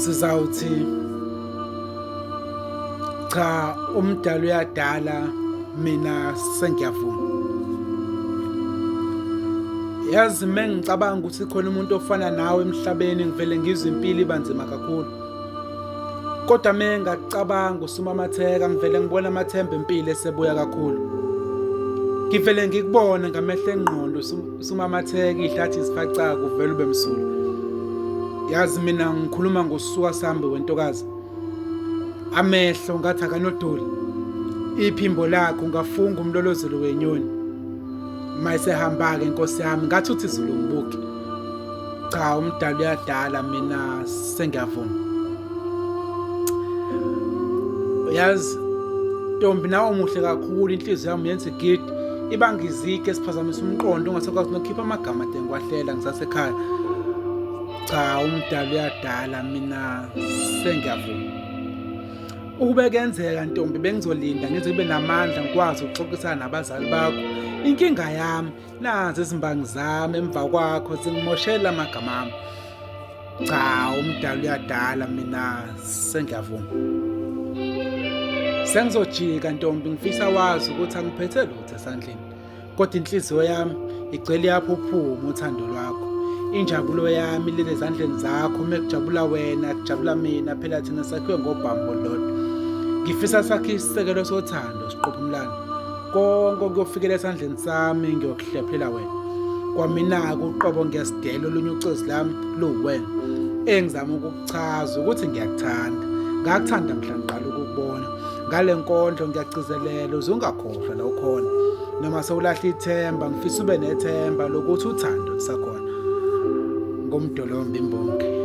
Sizawuthi cha umdala uyadala mina sengiyavuma. Yazi mengicabanga ukuthi khona umuntu ofana nawe emhlabeni ngivele ngizwe impilo ibanzima kakhulu. Kodwa mengacabanga usumamatheka ngivele ngibona amathemba empilo esebuya kakhulu. Ngivele ngikubone ngamehlo engqondo usumamatheka ihlathi izifacaka uvela ube msulwa. Yazi mina ngikhuluma ngosuka sambe wentokazi. Amehlo ngathi akanodoli. Iphimbo lakho ungafunga umlolozelo wenyoni. Mayisehamba ke Nkosi yami ngathi uthi izulu ngibuke. Cha umdala uyadala mina sengiyavuma. Yazi Ntombi nawe umuhle kakhulu inhliziyo yami yenza igidi ibanga izike esiphazamisa umqondo ungasakwazi nokukhipha amagama ade ngikwahlela ngisasekhaya. Cha umdala uyadala mina sengiyavuma. Ukube kenzeka Ntombi bengizolinda ngize ngibe namandla ngikwazi ukuxoxisana nabazali bakho. Inkinga yami nazi izimbangi zami emva kwakho zingimoshela amagama ami. Cha umdala uyadala mina sengiyavuma. Sengizojika Ntombi ngifisa wazi ukuthi angiphethe lutho esandleni. Kodwa inhliziyo yami igcwele yaphuphuma uthando lwakho. Injabulo yami ilele ezandleni zakho mekujabula wena kujabula mina phela thina sakhiwe ngobhambo lodwa. Ngifisa sakhe isisekelo sothando siqophumlando. Konke kuyofikela esandleni sami ngiyokuhlephlela wena. Kwamina kuqobo ngiyasidela olunye ucezu lami luwena. Engizama ukukuchaza ukuthi ngiyakuthanda. Ngakuthanda mhla ngiqala ukukubona. Ngale nkondlo ngiyagcizelela uzungakhohlwa la ukhona. Noma sewulahla ithemba ngifisa ube nethemba lokuthi uthando lisakhona. Ngomdolomba imbongi.